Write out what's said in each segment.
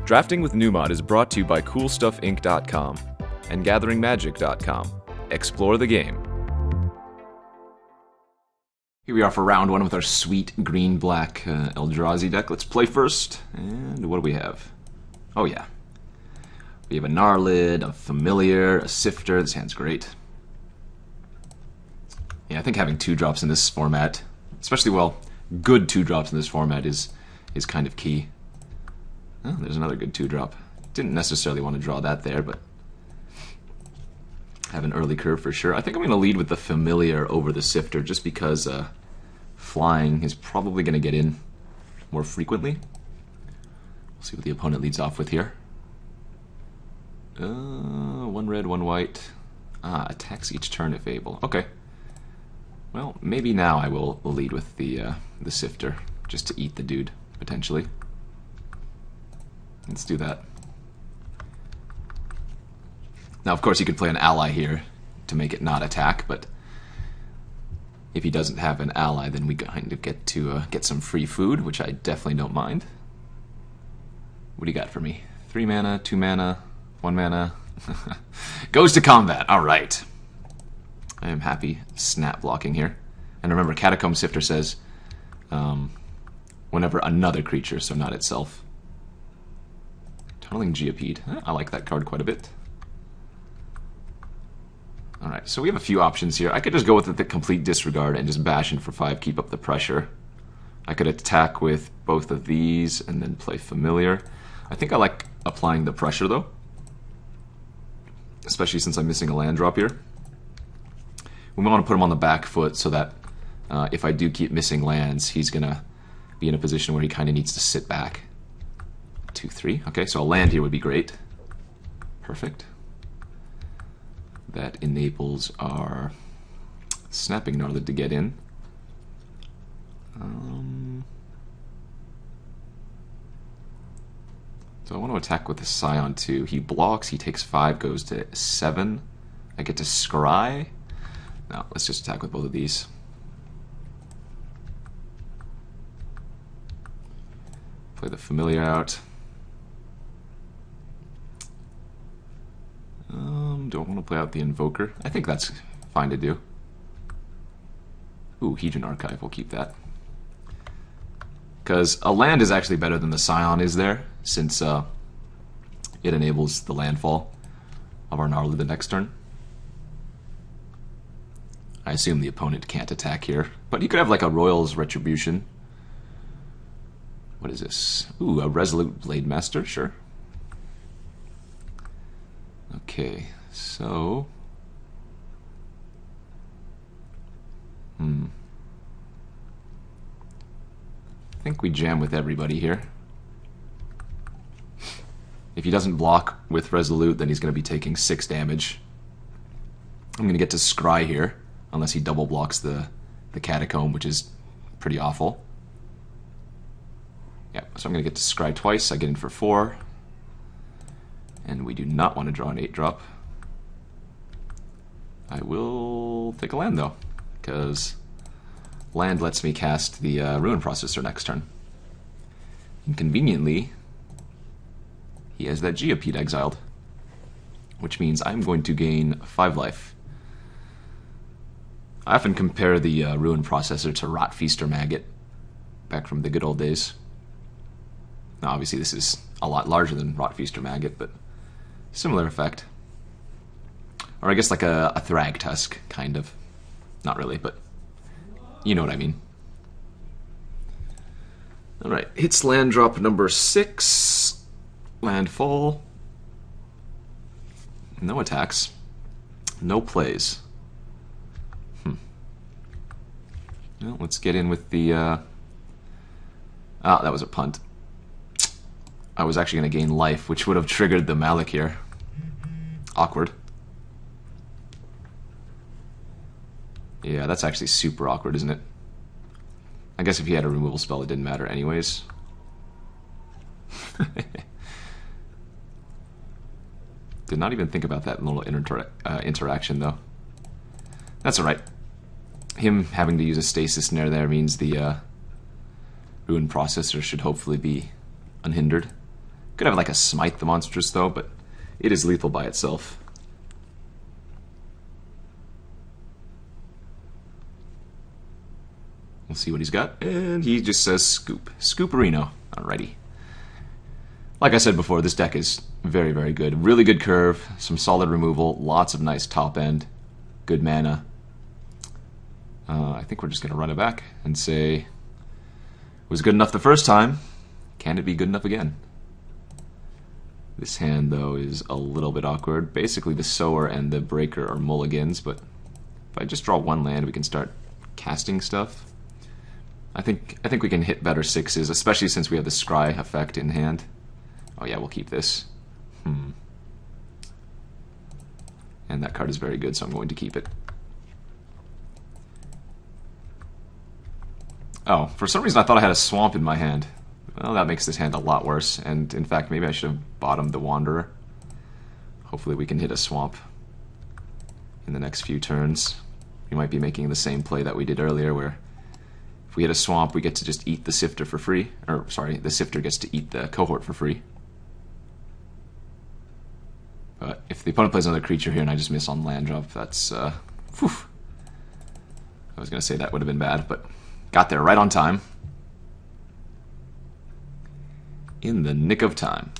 Drafting with Numot is brought to you by CoolStuffInc.com and GatheringMagic.com. Explore the game. Here we are for round one with our sweet green-black Eldrazi deck. Let's play first. And what do we have? Oh yeah. We have a Gnarlid, a Familiar, a Sifter. This hand's great. Yeah, I think having 2-drops in this format, especially, well, good 2-drops in this format is kind of key. Oh, there's another good 2-drop. Didn't necessarily want to draw that there, but have an early curve for sure. I think I'm going to lead with the Familiar over the Sifter just because flying is probably going to get in more frequently. We'll see what the opponent leads off with here. 1 red, 1 white. Attacks each turn if able. Okay. Well, maybe now I will lead with the Sifter, just to eat the dude, potentially. Let's do that. Now, of course, you could play an ally here to make it not attack, but if he doesn't have an ally, then we kind of get to get some free food, which I definitely don't mind. What do you got for me? 3 mana, 2 mana, 1 mana. Goes to combat. All right. I am happy snap blocking here. And remember, Catacomb Sifter says whenever another creature, so not itself. Tunneling Geopede. I like that card quite a bit. Alright, so we have a few options here. I could just go with the Complete Disregard and just bash in for 5, keep up the pressure. I could attack with both of these and then play Familiar. I think I like applying the pressure, though. Especially since I'm missing a land drop here. We want to put him on the back foot so that if I do keep missing lands, he's going to be in a position where he kind of needs to sit back. 2, 3. Okay, so a land here would be great. Perfect. That enables our Snapping Gnarlid to get in. So I want to attack with the Scion too. He blocks, he takes 5, goes to 7. I get to scry. No, let's just attack with both of these. Play the Familiar out. Do I want to play out the Invoker? I think that's fine to do. Ooh, Hedron Archive, we'll keep that. Because a land is actually better than the Scion is there, since it enables the landfall of our Gnarlid the next turn. I assume the opponent can't attack here, but you could have like a Royal's Retribution. What is this? Ooh, a Resolute Blade Master, sure. Okay, so... I think we jam with everybody here. If he doesn't block with Resolute, then he's going to be taking 6 damage. I'm going to get to scry here, unless he double blocks the Catacomb, which is pretty awful. Yeah, so I'm going to get to scry twice. I get in for 4. And we do not want to draw an 8-drop. I will take a land, though, because land lets me cast the Ruin Processor next turn. Inconveniently, he has that Geopede exiled, which means I'm going to gain 5 life. I often compare the Ruin Processor to Rot Feast or Maggot, back from the good old days. Now, obviously, this is a lot larger than Rot Feast or Maggot, but similar effect. Or I guess like a Thragtusk, kind of. Not really, but you know what I mean. Alright, hits land drop number 6. Landfall. No attacks. No plays. Well, let's get in with the... that was a punt. I was actually going to gain life, which would have triggered the Malakir. Awkward. Yeah, that's actually super awkward, isn't it? I guess if he had a removal spell, it didn't matter anyways. Did not even think about that little interaction, though. That's alright. Him having to use a stasis snare there means the Ruin Processor should hopefully be unhindered. Could have like a Smite the Monstrous though, but it is lethal by itself. We'll see what he's got, and he just says Scoop. Scooperino. Alrighty. Like I said before, this deck is very, very good. Really good curve, some solid removal, lots of nice top end, good mana. I think we're just going to run it back and say, it was good enough the first time, can it be good enough again? This hand, though, is a little bit awkward. Basically, the Sower and the Breaker are mulligans, but if I just draw one land, we can start casting stuff. I think we can hit better sixes, especially since we have the Scry effect in hand. Oh yeah, we'll keep this. And that card is very good, so I'm going to keep it. Oh, for some reason I thought I had a Swamp in my hand. Well, that makes this hand a lot worse, and in fact, maybe I should have bottomed the Wanderer. Hopefully we can hit a Swamp in the next few turns. We might be making the same play that we did earlier, where if we hit a Swamp, we get to just eat the Sifter for free. Or, sorry, the Sifter gets to eat the Cohort for free. But if the opponent plays another creature here and I just miss on land drop, that's, whew. I was going to say that would have been bad, but got there right on time. In the nick of time.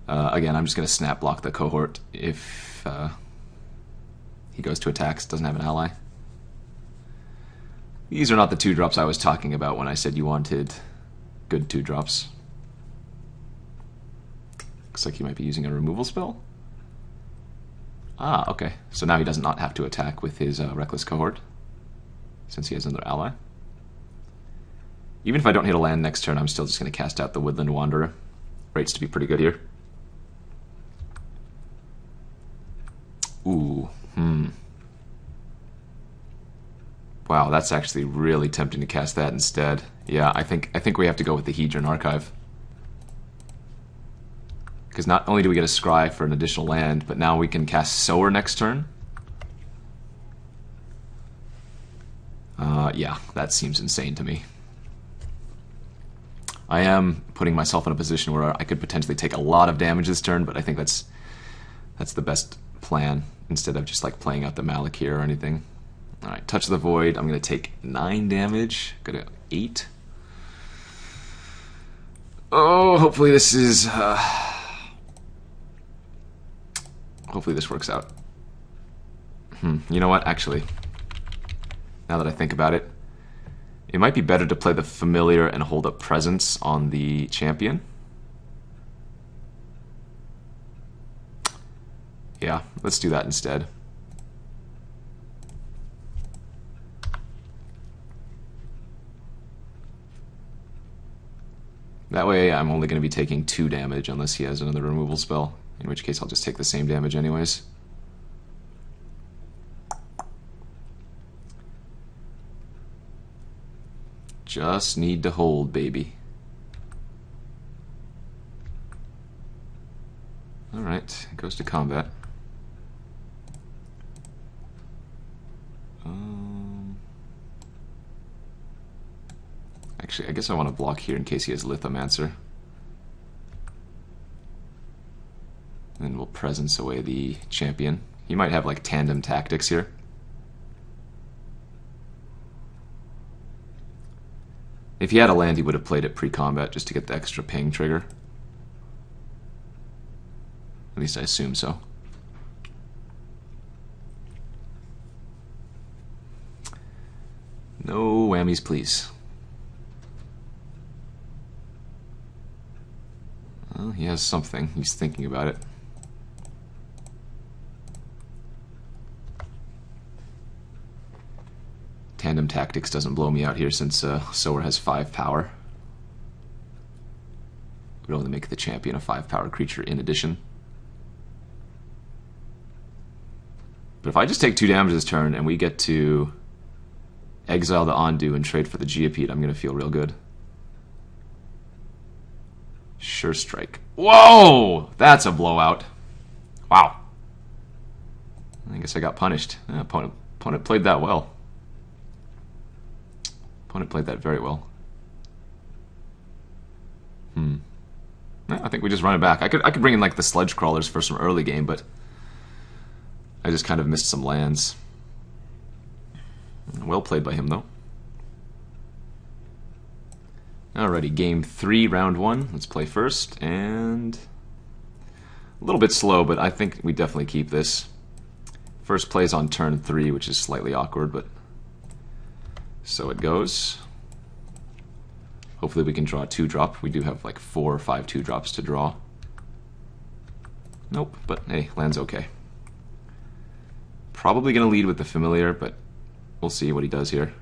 Again, I'm just going to snap block the Cohort if he goes to attacks, doesn't have an ally. These are not the 2-drops I was talking about when I said you wanted good 2-drops. Looks like he might be using a removal spell. Ah, okay. So now he does not have to attack with his Reckless Cohort, since he has another ally. Even if I don't hit a land next turn, I'm still just going to cast out the Woodland Wanderer. Rates to be pretty good here. Ooh, Wow, that's actually really tempting to cast that instead. Yeah, I think we have to go with the Hedron Archive. Because not only do we get a Scry for an additional land, but now we can cast Sower next turn. Yeah, that seems insane to me. I am putting myself in a position where I could potentially take a lot of damage this turn, but I think that's the best plan, instead of just like playing out the Malakir or anything. Alright, Touch the Void. I'm going to take 9 damage. Go to 8. Oh, hopefully this is... hopefully this works out. You know what? Actually, now that I think about it, it might be better to play the Familiar and hold up Presence on the champion. Yeah, let's do that instead. That way I'm only going to be taking 2 damage unless he has another removal spell, in which case I'll just take the same damage anyways. Just need to hold, baby. Alright, goes to combat. Actually, I guess I want to block here in case he has Lithomancer. And then we'll Presence away the champion. He might have like tandem tactics here. If he had a land, he would have played it pre-combat just to get the extra ping trigger. At least I assume so. No whammies, please. Well, he has something. He's thinking about it. Tandem Tactics doesn't blow me out here since Sower has 5 power. Would only make the champion a 5 power creature in addition. But if I just take 2 damage this turn and we get to exile the Ondu and trade for the Geopede, I'm going to feel real good. Sure Strike. Whoa! That's a blowout. Wow. I guess I got punished. Yeah, opponent played that well. Opponent played that very well. I think we just run it back. I could bring in like the Sledge Crawlers for some early game, but I just kind of missed some lands. Well played by him, though. Alrighty, game 3, round 1. Let's play first, and a little bit slow, but I think we definitely keep this. First play's on turn 3, which is slightly awkward, but so it goes. Hopefully we can draw a 2-drop. We do have like 4 or 5 2-drops to draw. Nope, but hey, land's okay. Probably going to lead with the Familiar, but we'll see what he does here.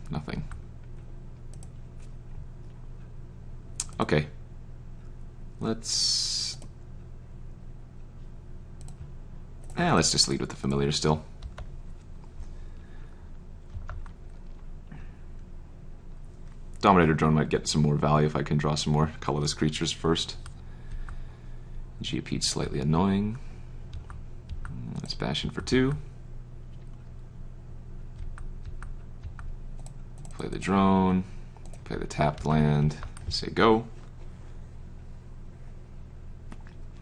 Nothing. Okay. Let's just lead with the Familiar still. Dominator Drone might get some more value if I can draw some more colorless creatures first. Geopete's slightly annoying. Let's bash in for 2. Play the drone. Play the tapped land. Say go.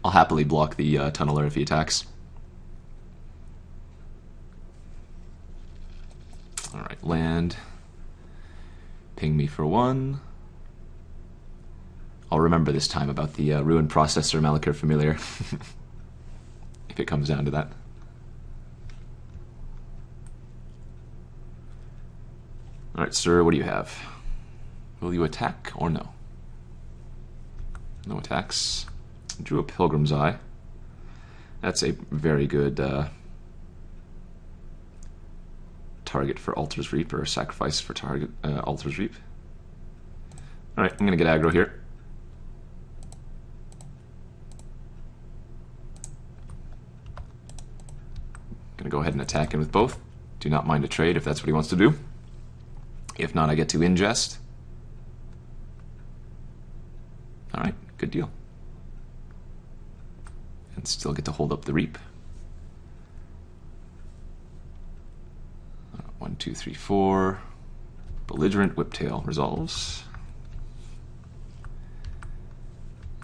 I'll happily block the tunneler if he attacks. Alright, land. Ping me for 1. I'll remember this time about the Ruin Processor Malakir Familiar. If it comes down to that. Alright, sir, what do you have? Will you attack or no? No attacks. Drew a Pilgrim's Eye. That's a very good target for Altar's Reap, or sacrifice for target Altar's Reap. Alright, I'm going to get aggro here. Going to go ahead and attack in with both. Do not mind a trade if that's what he wants to do. If not, I get to ingest. Alright, good deal. And still get to hold up the Reap. 1, 2, 3, 4. Belligerent Whiptail resolves.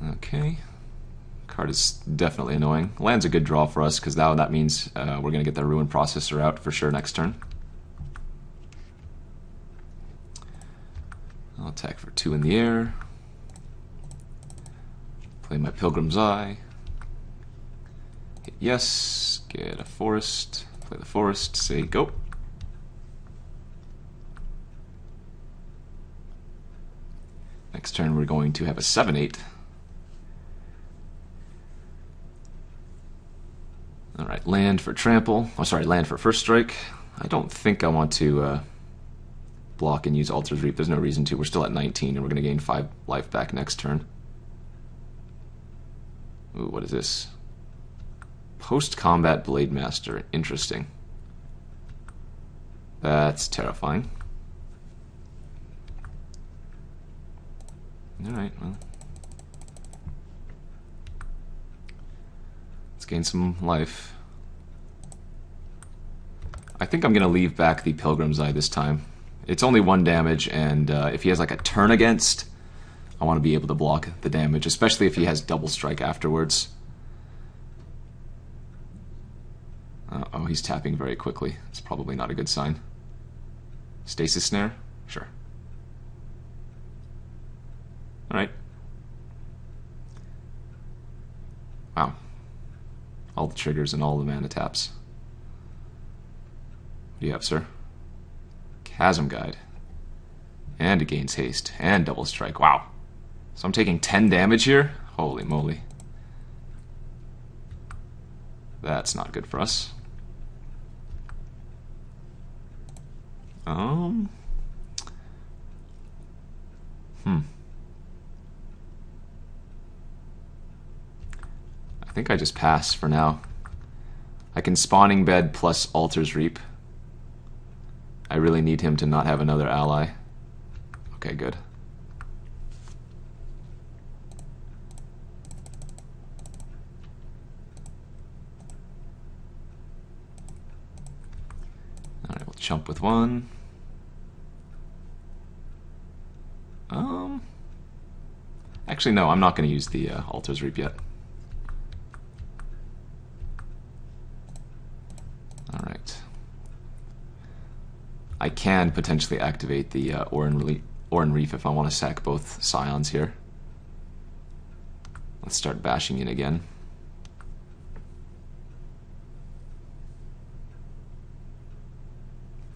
Okay. Card is definitely annoying. Land's a good draw for us, because now that means we're going to get the Ruin Processor out for sure next turn. I'll attack for 2 in the air. Play my Pilgrim's Eye. Hit yes. Get a forest. Play the forest. Say go. Next turn we're going to have a 7/8. Alright, land for trample. Oh, sorry, land for first strike. I don't think I want to block and use Altar's Reap. There's no reason to. We're still at 19, and we're going to gain 5 life back next turn. Ooh, what is this? Post-combat Blade Master. Interesting. That's terrifying. Alright, well. Let's gain some life. I think I'm going to leave back the Pilgrim's Eye this time. It's only 1 damage, and if he has like a turn against, I want to be able to block the damage, especially if he has double strike afterwards. Oh, he's tapping very quickly. It's probably not a good sign. Stasis Snare? Sure. Alright. Wow. All the triggers and all the mana taps. What do you have, sir? Chasm Guide. And it gains haste. And double strike. Wow. So I'm taking 10 damage here? Holy moly. That's not good for us. I think I just pass for now. I can Spawning Bed plus Altar's Reap. I really need him to not have another ally. Okay, good. Alright, we'll chump with 1. Actually, no, I'm not going to use the Altar's Reap yet. Alright. I can potentially activate the Oran-Rief if I want to sack both Scions here. Let's start bashing in again.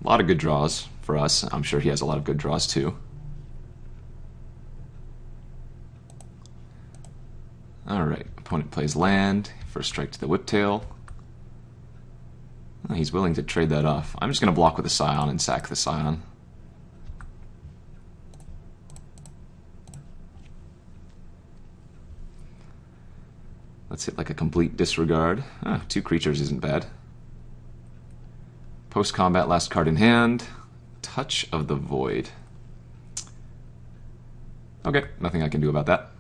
A lot of good draws for us. I'm sure he has a lot of good draws too. Alright, opponent plays land. First strike to the Whiptail. Oh, he's willing to trade that off. I'm just going to block with a Scion and sack the Scion. Let's hit like a Complete Disregard. Ah, 2 creatures isn't bad. Post-combat, last card in hand. Touch of the Void. Okay, nothing I can do about that.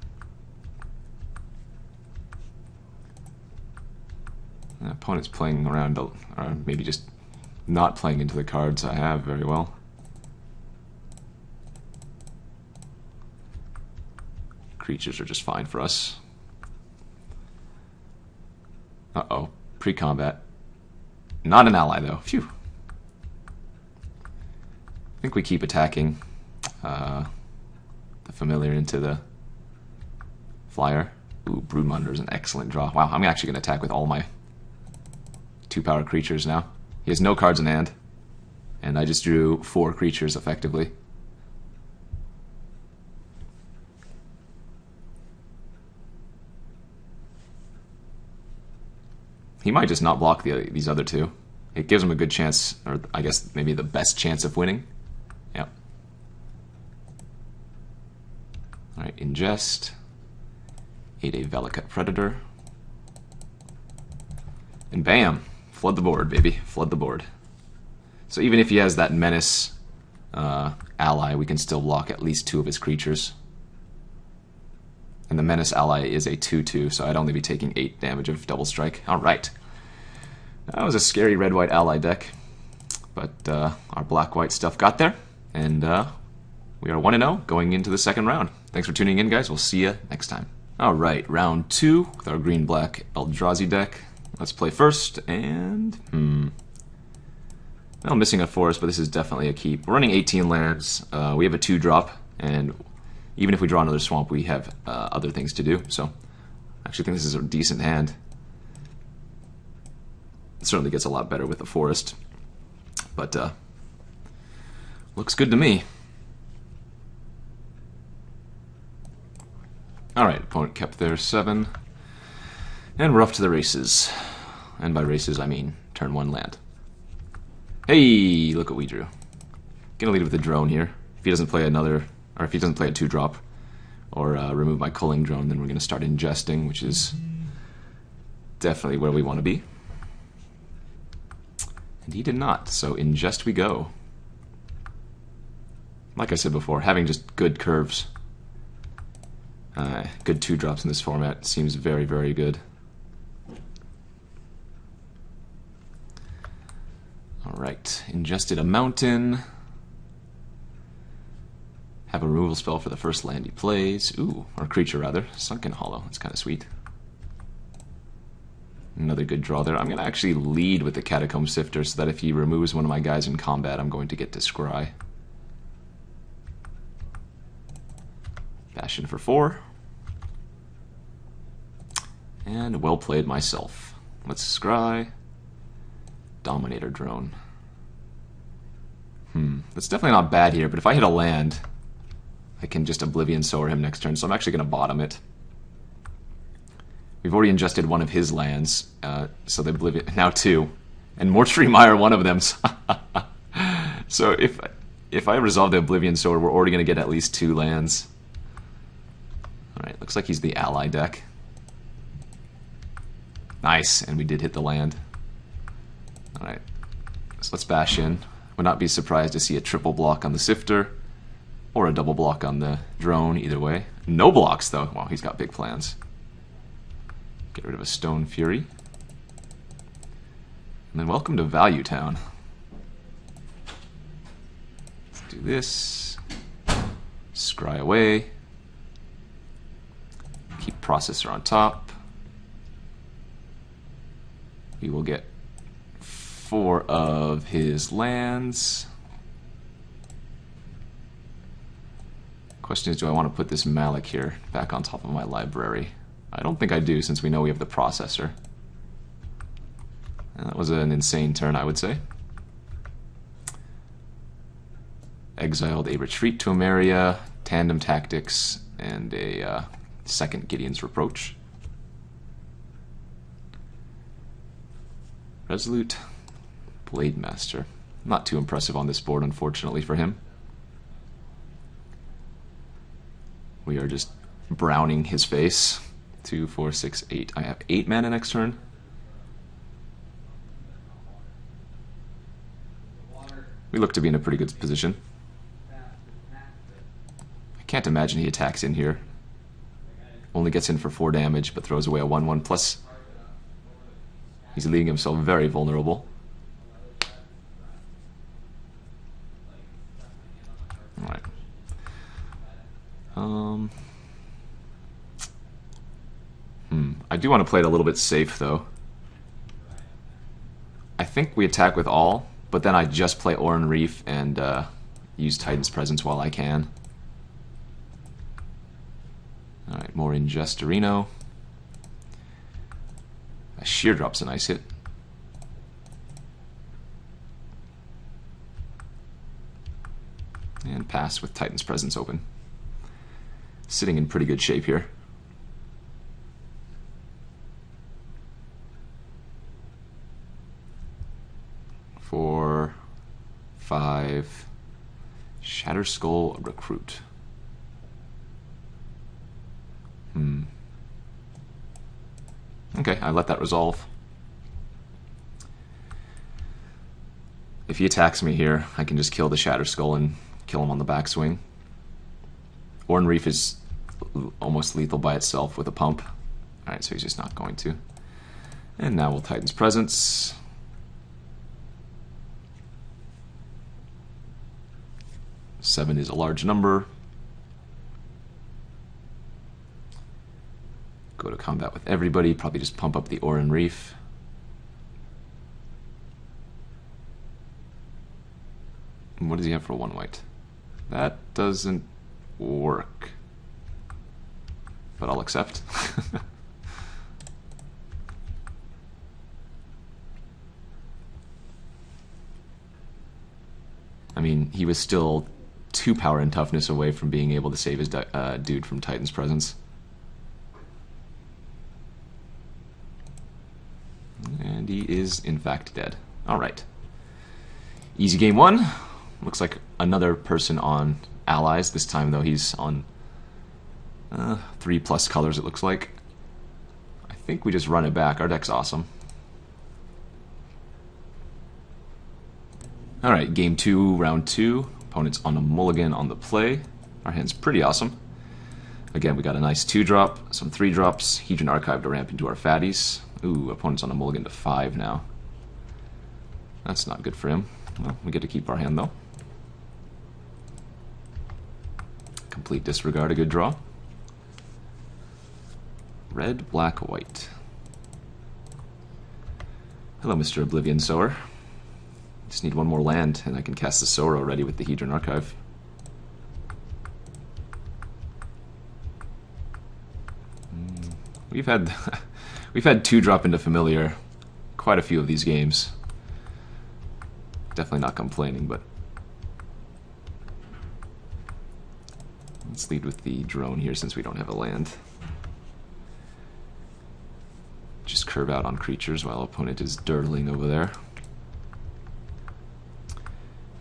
Opponent's playing around, or maybe just not playing into the cards I have very well. Creatures are just fine for us. Uh-oh, pre-combat. Not an ally, though. Phew. I think we keep attacking the Familiar into the Flyer. Ooh, Broodmonder is an excellent draw. Wow, I'm actually going to attack with all my 2-power creatures now. He has no cards in hand, and I just drew 4 creatures effectively. He might just not block these other 2. It gives him a good chance, or I guess maybe the best chance of winning. Yep. Alright, ingest. 8-8 Valakut Predator. And bam! Flood the board, baby. Flood the board. So even if he has that Menace ally, we can still block at least 2 of his creatures. And the Menace ally is a 2-2, so I'd only be taking 8 damage of double strike. Alright. That was a scary red-white ally deck. But our black-white stuff got there. And we are 1-0 going into the second round. Thanks for tuning in, guys. We'll see you next time. Alright, round 2 with our green-black Eldrazi deck. Let's play first, and... Well, missing a forest, but this is definitely a keep. We're running 18 lands. We have a 2-drop, and even if we draw another swamp, we have other things to do. So, I actually think this is a decent hand. It certainly gets a lot better with the forest. But, looks good to me. Alright, opponent kept their 7. And we're off to the races. And by races, I mean turn 1 land. Hey, look what we drew. Gonna lead with the drone here. If he doesn't play another, or if he doesn't play a 2-drop, or remove my Culling Drone, then we're gonna start ingesting, which is definitely where we want to be. And he did not, so ingest we go. Like I said before, having just good curves, good 2-drops in this format seems very, very good. Alright, ingested a mountain. Have a removal spell for the first land he plays. Ooh, or creature rather. Sunken Hollow, that's kind of sweet. Another good draw there. I'm going to actually lead with the Catacomb Sifter so that if he removes one of my guys in combat, I'm going to get to scry. Bastion for 4. And well played myself. Let's scry. Dominator Drone. That's definitely not bad here, but if I hit a land, I can just Oblivion Sower him next turn, so I'm actually going to bottom it. We've already ingested one of his lands, so the Oblivion... Now 2. And Mortuary Mire one of them. So if I resolve the Oblivion Sower, we're already going to get at least 2 lands. Alright, looks like he's the ally deck. Nice, and we did hit the land. Alright, so let's bash in. Would not be surprised to see a triple block on the Sifter, or a double block on the Drone, either way. No blocks, though. Wow, he's got big plans. Get rid of a Stone Fury. And then welcome to Value Town. Let's do this. Scry away. Processor on top. We will get 4 of his lands. Question is, do I want to put this Malakir back on top of my library? I don't think I do, since we know we have the Processor. And that was an insane turn, I would say. Exiled a Retreat to Emeria, Tandem Tactics, and a second Gideon's Reproach. Resolute Blade Master. Not too impressive on this board, unfortunately for him. We are just browning his face. 2, 4, 6, 8. I have 8 mana next turn. We look to be in a pretty good position. I can't imagine he attacks in here. Only gets in for 4 damage, but throws away a 1/1. Plus, he's leaving himself very vulnerable. Alright. I do want to play it a little bit safe, though. I think we attack with all, but then I just play Oran-Rief and use Titan's Presence while I can. Alright, more Ingestorino. A Sheer Drop's a nice hit. And pass with Titan's Presence open. Sitting in pretty good shape here. 4, 5. Shatterskull Recruit. Okay, I let that resolve. If he attacks me here, I can just kill the Shatterskull and kill him on the backswing. Oran-Rief is almost lethal by itself with a pump. Alright, so he's just not going to. And now we'll Titan's Presence. Seven is a large number. Go to combat with everybody, probably just pump up the Oran-Rief. And what does he have for 1 white? That doesn't work. But I'll accept. I mean, he was still 2 power and toughness away from being able to save his dude from Titan's Presence. And he is, in fact, dead. Alright. Easy game 1. Looks like another person on allies. This time, though, he's on 3+ colors, it looks like. I think we just run it back. Our deck's awesome. Alright, game 2, round 2. Opponent's on a mulligan on the play. Our hand's pretty awesome. Again, we got a nice 2-drop, some 3-drops, Hedron Archive to ramp into our fatties. Ooh, opponent's on a mulligan to 5 now. That's not good for him. Well, we get to keep our hand, though. Complete Disregard, a good draw. Red, black, white. Hello, Mr. Oblivion Sower. Just need 1 more land, and I can cast the Sower already with the Hedron Archive. We've had 2-drop into Familiar quite a few of these games. Definitely not complaining, but let's lead with the drone here since we don't have a land. Just curve out on creatures while opponent is dirtling over there.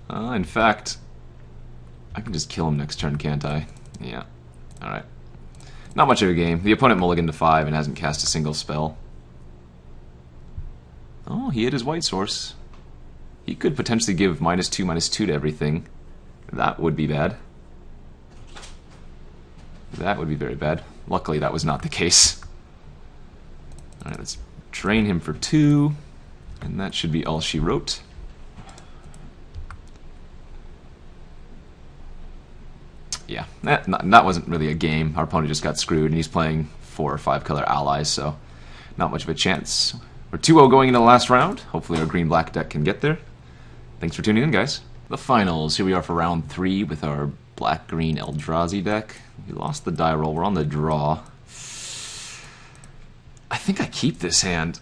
In fact, I can just kill him next turn, can't I? Yeah. Alright. Not much of a game. The opponent mulliganed to 5 and hasn't cast a single spell. Oh, he hit his white source. He could potentially give -2/-2 to everything. That would be bad. That would be very bad. Luckily, that was not the case. Alright, let's drain him for 2. And that should be all she wrote. Yeah, that wasn't really a game. Our opponent just got screwed, and he's playing 4 or 5 color allies, so not much of a chance. We're 2-0 going into the last round. Hopefully our green-black deck can get there. Thanks for tuning in, guys. The finals. Here we are for round 3 with our black-green Eldrazi deck. We lost the die roll. We're on the draw. I think I keep this hand.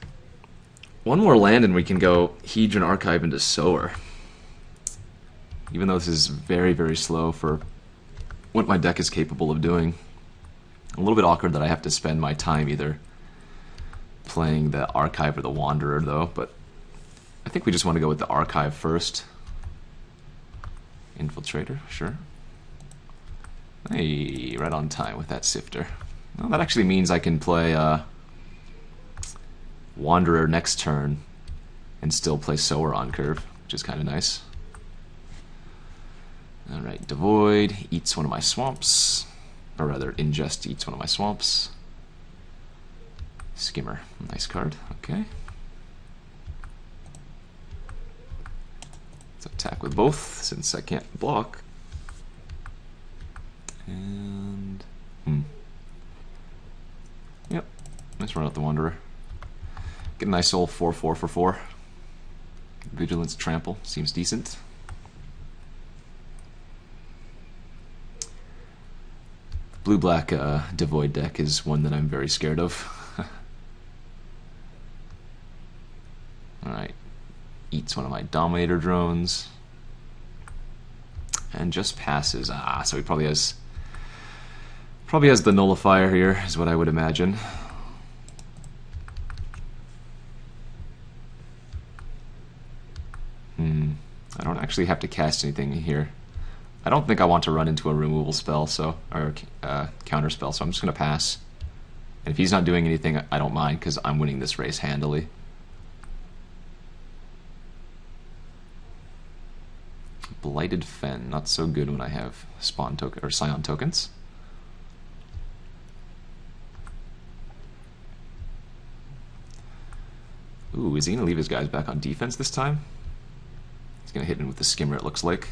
One more land and we can go Hedron Archive into Sower. Even though this is very, very slow for what my deck is capable of doing. A little bit awkward that I have to spend my time either playing the Archive or the Wanderer, though, but I think we just want to go with the Archive first. Infiltrator, sure. Hey, right on time with that Sifter. Well, that actually means I can play Wanderer next turn and still play Sower on curve, which is kind of nice. Alright, Devoid eats one of my swamps, or rather, Ingest eats one of my swamps. Skimmer, nice card, okay. Let's attack with both, since I can't block. And... Yep, let's run out the Wanderer. Get a nice old 4/4 for 4. Vigilance Trample, seems decent. Blue-black Devoid deck is one that I'm very scared of. Alright. Eats one of my Dominator drones. And just passes. Ah, so he probably has the Nullifier here, is what I would imagine. I don't actually have to cast anything here. I don't think I want to run into a removal spell, or counter spell, so I'm just going to pass. And if he's not doing anything, I don't mind, because I'm winning this race handily. Blighted Fen, not so good when I have spawn token or Scion tokens. Ooh, is he going to leave his guys back on defense this time? He's going to hit him with the Skimmer, it looks like.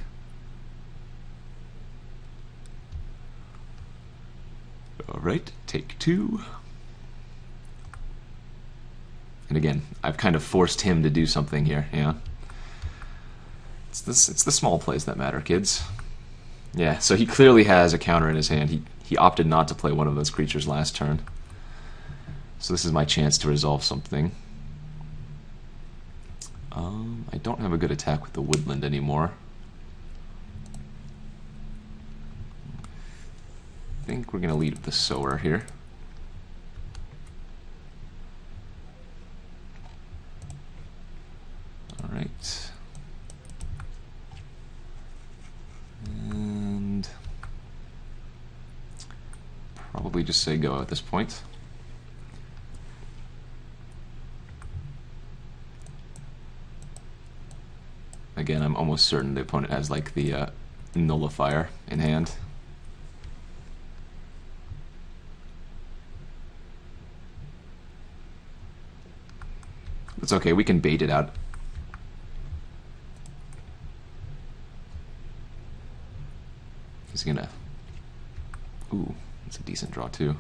Alright, take 2. And again, I've kind of forced him to do something here, yeah. It's the small plays that matter, kids. Yeah, so he clearly has a counter in his hand. He opted not to play one of those creatures last turn. So this is my chance to resolve something. I don't have a good attack with the Woodland anymore. I think we're going to lead with the Sower here. Alright. And probably just say go at this point. Again, I'm almost certain the opponent has like the Nullifier in hand. It's okay, we can bait it out. He's gonna... Ooh, that's a decent draw too.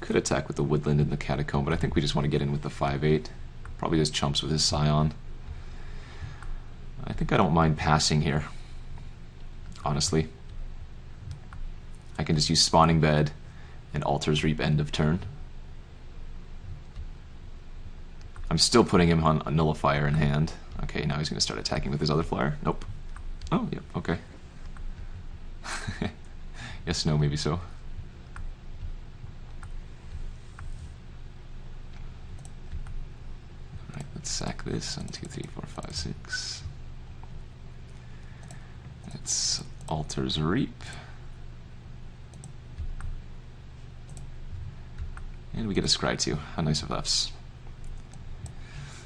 Could attack with the Woodland and the Catacomb, but I think we just want to get in with the 5/8. Probably just chumps with his Scion. I think I don't mind passing here, honestly. I can just use Spawning Bed and Altar's Reap end of turn. I'm still putting him on a Nullifier in hand. Okay, now he's going to start attacking with his other flyer. Nope. Oh, yeah, okay. Yes, no, maybe so. Alright, let's sack this. 1, 2, 3, 4, 5, 6. That's Altar's Reap. And we get a Scry too. How nice of us.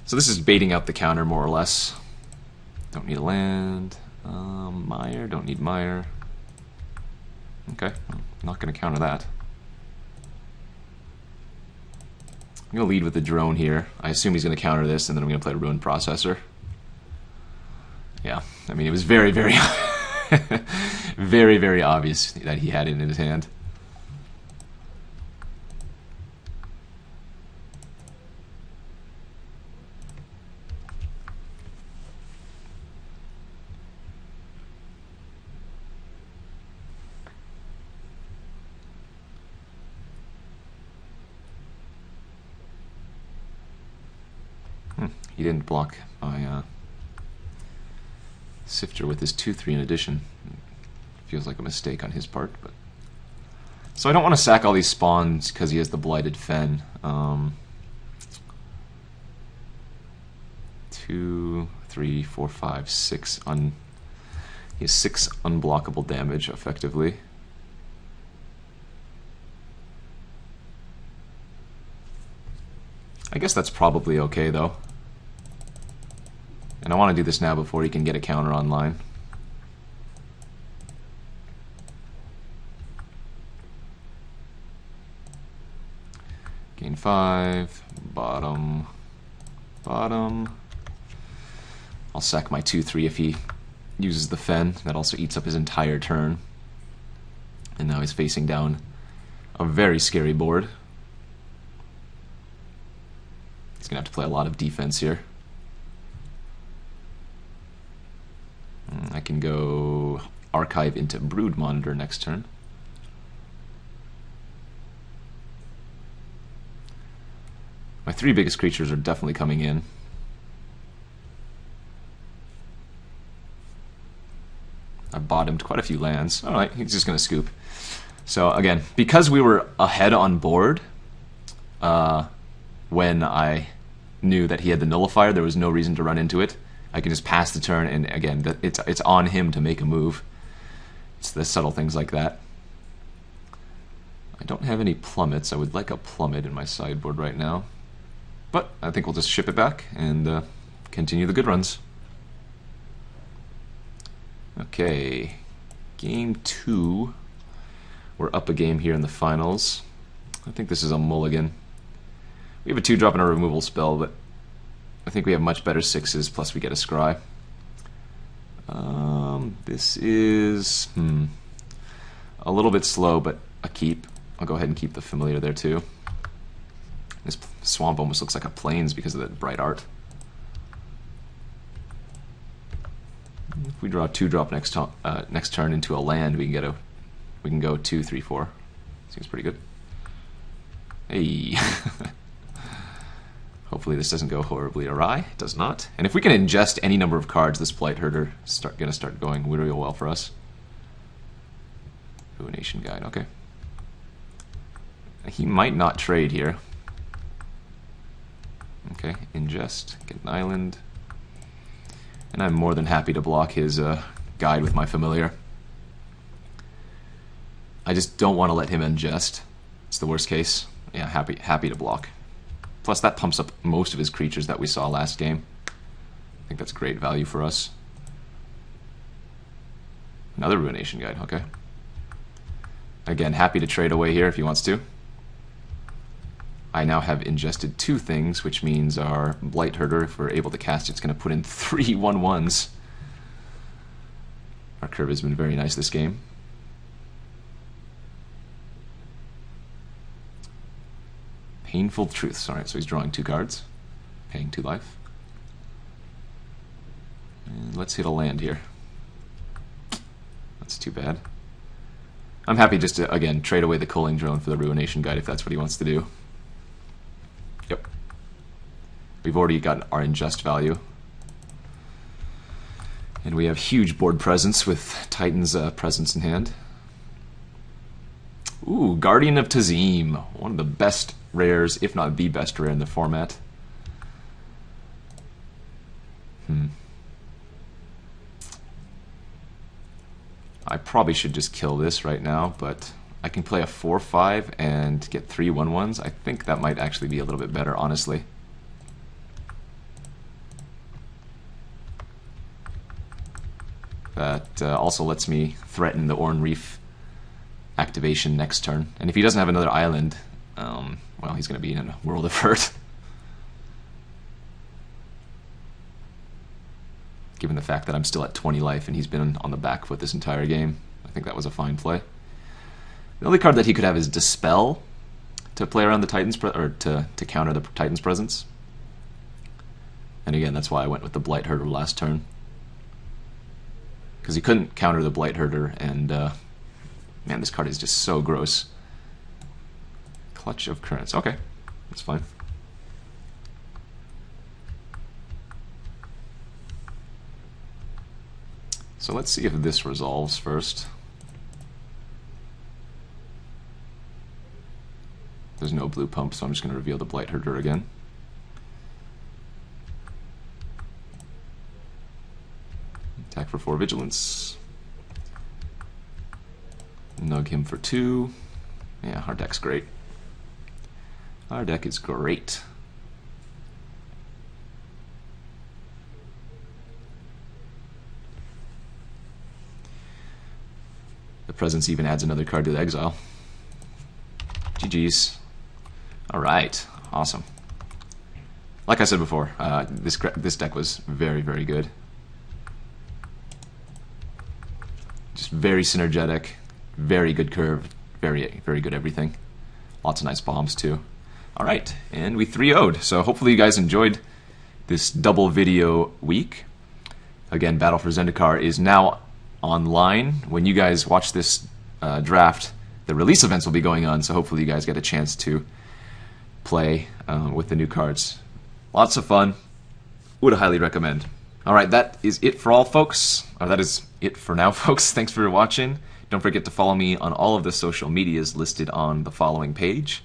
So this is baiting out the counter, more or less. Don't need a land. Mire, don't need Mire. Okay, well, not going to counter that. I'm going to lead with the drone here. I assume he's going to counter this, and then I'm going to play a Ruined Processor. Yeah, I mean, it was very, very, very, very obvious that he had it in his hand. He didn't block my Sifter with his 2/3 in addition. Feels like a mistake on his part, but so I don't want to sack all these spawns because he has the Blighted Fen. 2, 3, 4, 5, 6 he has 6 unblockable damage effectively. I guess that's probably okay though. And I want to do this now before he can get a counter online. Gain 5, bottom. I'll sack my 2/3 if he uses the Fen. That also eats up his entire turn. And now he's facing down a very scary board. He's going to have to play a lot of defense here. I can go Archive into Brood Monitor next turn. My 3 biggest creatures are definitely coming in. I bottomed quite a few lands. Alright, he's just going to scoop. So again, because we were ahead on board, when I knew that he had the Nullifier, there was no reason to run into it. I can just pass the turn, and again, it's on him to make a move. It's the subtle things like that. I don't have any plummets. I would like a plummet in my sideboard right now. But I think we'll just ship it back and continue the good runs. Okay, game 2. We're up a game here in the finals. I think this is a mulligan. We have a 2-drop and a removal spell, but I think we have much better 6s, plus we get a scry. This is a little bit slow, but a keep. I'll go ahead and keep the Familiar there too. This swamp almost looks like a plains because of that bright art. If we draw a 2-drop next turn into a land, we can go 2, 3, 4. Seems pretty good. Hey. Hopefully this doesn't go horribly awry. It does not. And if we can ingest any number of cards, this Blight Herder is going to start going real well for us. Ruination Guide, okay. He might not trade here. Okay, ingest, get an island. And I'm more than happy to block his guide with my Familiar. I just don't want to let him ingest. It's the worst case. Yeah, happy to block. Plus that pumps up most of his creatures that we saw last game. I think that's great value for us. Another Ruination Guide, okay. Again, happy to trade away here if he wants to. I now have ingested 2 things, which means our Blight Herder, if we're able to cast it, it's going to put in 3 1/1s. Our curve has been very nice this game. Painful Truths. Alright, so he's drawing 2 cards, paying 2 life. And let's hit a land here. That's too bad. I'm happy just to, again, trade away the Culling Drone for the Ruination Guide if that's what he wants to do. Yep. We've already got our ingest value. And we have huge board presence with Titan's presence in hand. Ooh, Guardian of Tazim. One of the best rares, if not the best rare in the format. I probably should just kill this right now, but I can play a 4/5 and get 3 1/1s. I think that might actually be a little bit better, honestly. That also lets me threaten the Oran-Rief activation next turn. And if he doesn't have another island, well, he's going to be in a world of hurt. Given the fact that I'm still at 20 life and he's been on the back foot this entire game, I think that was a fine play. The only card that he could have is Dispel to play around the Titan's to counter the Titan's presence. And again, that's why I went with the Blight Herder last turn, because he couldn't counter the Blight Herder, and man, this card is just so gross. Clutch of Currents. Okay, that's fine. So let's see if this resolves first. There's no blue pump, so I'm just going to reveal the Blight Herder again. Attack for 4 vigilance. Nug him for 2. Yeah, our deck's great. Our deck is great. The presence even adds another card to the exile. GG's. Alright, awesome. Like I said before, this deck was very, very good. Just very synergetic, very good curve, very, very good everything. Lots of nice bombs too. Alright, and we 3-0'd, so hopefully you guys enjoyed this double video week. Again, Battle for Zendikar is now online. When you guys watch this draft, the release events will be going on, so hopefully you guys get a chance to play with the new cards. Lots of fun. Would highly recommend. Alright, that is it for all, folks. Or that is it for now, folks. Thanks for watching. Don't forget to follow me on all of the social medias listed on the following page.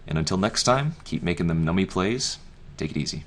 And until next time, keep making them nummy plays. Take it easy.